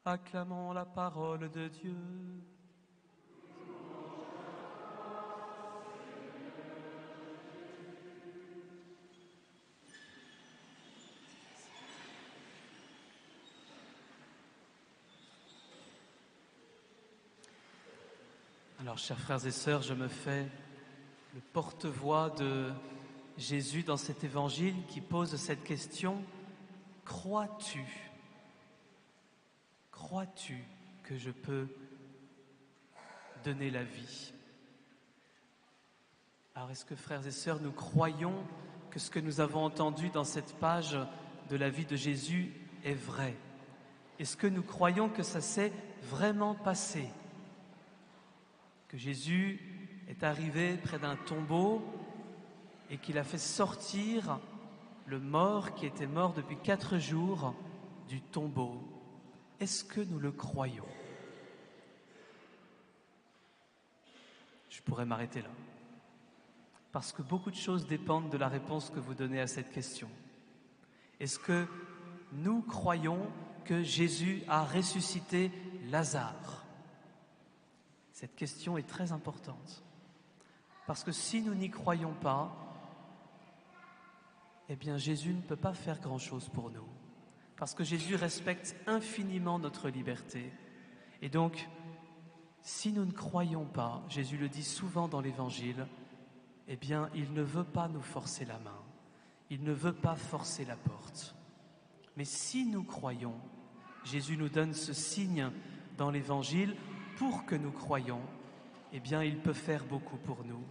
Acclamons la parole de Dieu. Alors, chers frères et sœurs, je me fais le porte-voix de Jésus dans cet évangile qui pose cette question: crois-tu? Crois-tu que je peux donner la vie? Alors, est-ce que, frères et sœurs, nous croyons que ce que nous avons entendu dans cette page de la vie de Jésus est vrai? Est-ce que nous croyons que ça s'est vraiment passé? Que Jésus est arrivé près d'un tombeau et qu'il a fait sortir le mort qui était mort depuis 4 jours du tombeau. Est-ce que nous le croyons? Je pourrais m'arrêter là. Parce que beaucoup de choses dépendent de la réponse que vous donnez à cette question. Est-ce que nous croyons que Jésus a ressuscité Lazare? Cette question est très importante. Parce que si nous n'y croyons pas, eh bien Jésus ne peut pas faire grand-chose pour nous. Parce que Jésus respecte infiniment notre liberté. Et donc, si nous ne croyons pas, Jésus le dit souvent dans l'Évangile, eh bien, il ne veut pas nous forcer la main. Il ne veut pas forcer la porte. Mais si nous croyons, Jésus nous donne ce signe dans l'Évangile pour que nous croyions, eh bien, il peut faire beaucoup pour nous.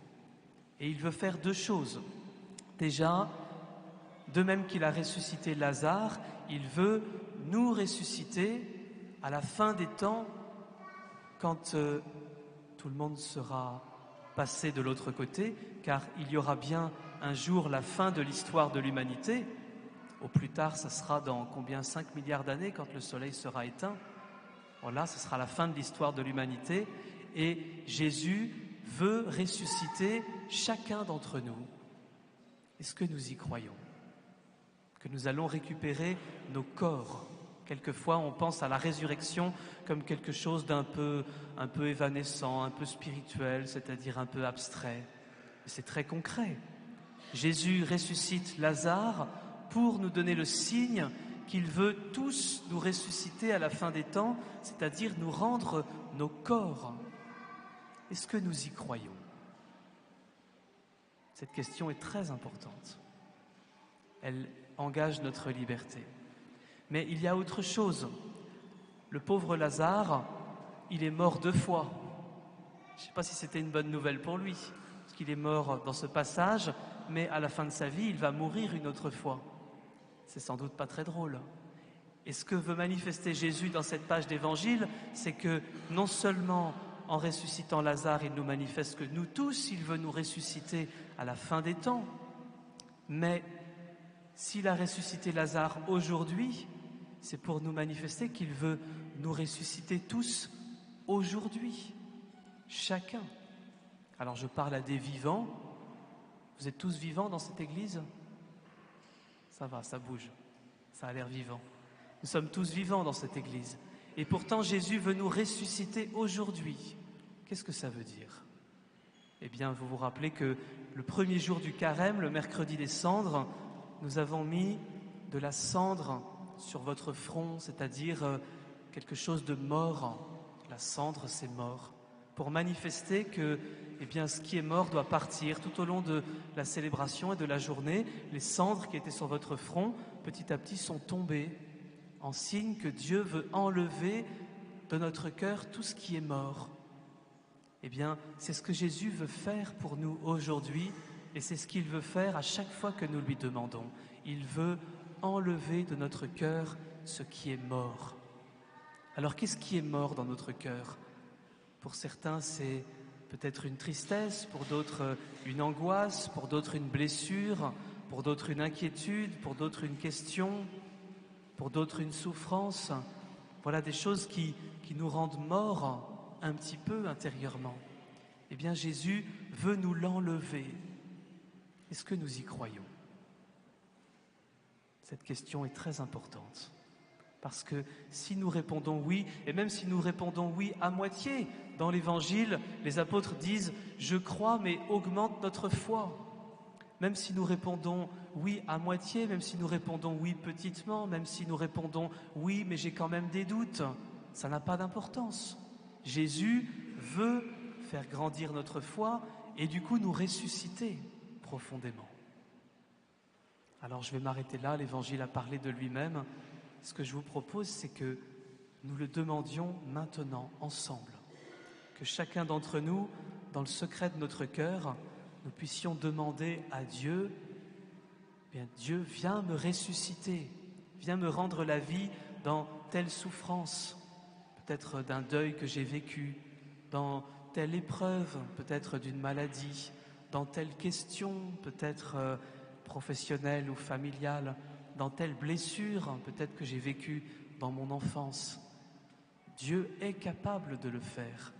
Et il veut faire 2 choses. Déjà, de même qu'il a ressuscité Lazare, il veut nous ressusciter à la fin des temps, quand tout le monde sera passé de l'autre côté, car il y aura bien un jour la fin de l'histoire de l'humanité. Au plus tard, ça sera dans combien? 5 milliards d'années, quand le soleil sera éteint. Voilà, ce sera la fin de l'histoire de l'humanité. Et Jésus veut ressusciter chacun d'entre nous. Est-ce que nous y croyons? Que nous allons récupérer nos corps? Quelquefois, on pense à la résurrection comme quelque chose d'un peu évanescent, un peu spirituel, c'est-à-dire un peu abstrait. Mais c'est très concret. Jésus ressuscite Lazare pour nous donner le signe qu'il veut tous nous ressusciter à la fin des temps, c'est-à-dire nous rendre nos corps. Est-ce que nous y croyons? Cette question est très importante. Elle engage notre liberté. Mais il y a autre chose. Le pauvre Lazare, il est mort 2 fois. Je ne sais pas si c'était une bonne nouvelle pour lui, parce qu'il est mort dans ce passage, mais à la fin de sa vie, il va mourir une autre fois. C'est sans doute pas très drôle. Et ce que veut manifester Jésus dans cette page d'évangile, c'est que non seulement en ressuscitant Lazare, il nous manifeste que nous tous, il veut nous ressusciter à la fin des temps, mais s'il a ressuscité Lazare aujourd'hui, c'est pour nous manifester qu'il veut nous ressusciter tous aujourd'hui, chacun. Alors je parle à des vivants. Vous êtes tous vivants dans cette église? Ça va, ça bouge, ça a l'air vivant. Nous sommes tous vivants dans cette église. Et pourtant Jésus veut nous ressusciter aujourd'hui. Qu'est-ce que ça veut dire? Eh bien, vous vous rappelez que le premier jour du carême, le mercredi des cendres, nous avons mis de la cendre sur votre front, c'est-à-dire quelque chose de mort. La cendre, c'est mort. Pour manifester que ce qui est mort doit partir. Tout au long de la célébration et de la journée, les cendres qui étaient sur votre front, petit à petit, sont tombées, en signe que Dieu veut enlever de notre cœur tout ce qui est mort. C'est ce que Jésus veut faire pour nous aujourd'hui, et c'est ce qu'il veut faire à chaque fois que nous lui demandons. Il veut enlever de notre cœur ce qui est mort. Alors, qu'est-ce qui est mort dans notre cœur? Pour certains, c'est peut-être une tristesse, pour d'autres, une angoisse, pour d'autres, une blessure, pour d'autres, une inquiétude, pour d'autres, une question, pour d'autres, une souffrance. Voilà des choses qui nous rendent morts un petit peu intérieurement. Jésus veut nous l'enlever. Est-ce que nous y croyons? Cette question est très importante. Parce que si nous répondons oui, et même si nous répondons oui à moitié, dans l'Évangile, les apôtres disent « Je crois, mais augmente notre foi ». Même si nous répondons oui à moitié, même si nous répondons oui petitement, même si nous répondons oui, mais j'ai quand même des doutes, ça n'a pas d'importance. Jésus veut faire grandir notre foi et du coup nous ressusciter profondément. Alors je vais m'arrêter là, l'Évangile a parlé de lui-même. Ce que je vous propose, c'est que nous le demandions maintenant, ensemble. Que chacun d'entre nous, dans le secret de notre cœur, nous puissions demander à Dieu, bien Dieu, viens me ressusciter, viens me rendre la vie dans telle souffrance, peut-être d'un deuil que j'ai vécu, dans telle épreuve, peut-être d'une maladie, dans telle question, peut-être professionnelle ou familiale, dans telle blessure, peut-être que j'ai vécue dans mon enfance. Dieu est capable de le faire.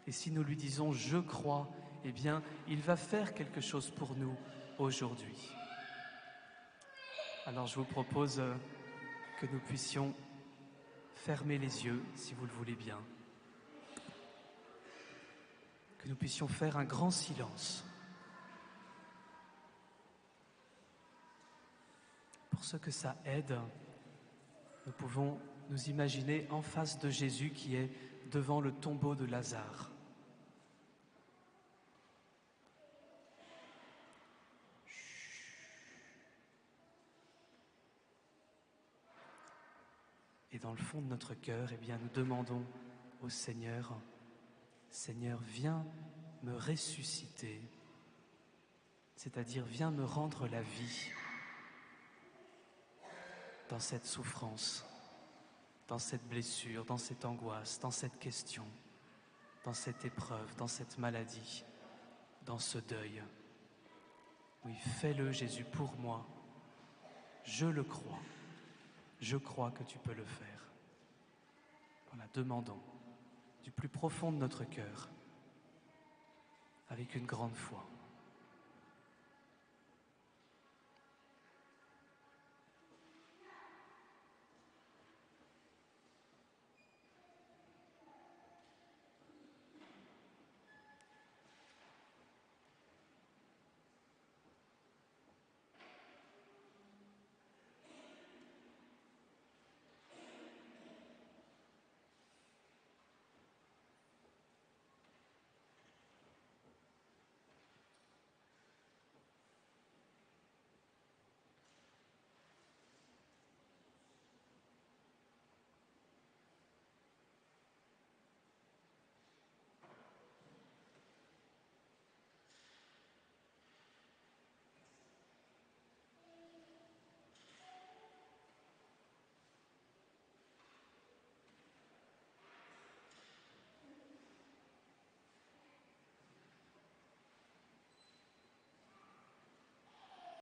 Et si nous lui disons « je crois », eh bien, il va faire quelque chose pour nous aujourd'hui. Alors je vous propose que nous puissions fermer les yeux, si vous le voulez bien. Que nous puissions faire un grand silence. Pour ce que ça aide, nous pouvons nous imaginer en face de Jésus qui est devant le tombeau de Lazare. Et dans le fond de notre cœur, eh bien, nous demandons au Seigneur, Seigneur, viens me ressusciter, c'est-à-dire viens me rendre la vie dans cette souffrance, dans cette blessure, dans cette angoisse, dans cette question, dans cette épreuve, dans cette maladie, dans ce deuil. Oui, fais-le, Jésus, pour moi. Je le crois. Je crois que tu peux le faire. Voilà, demandons du plus profond de notre cœur, avec une grande foi.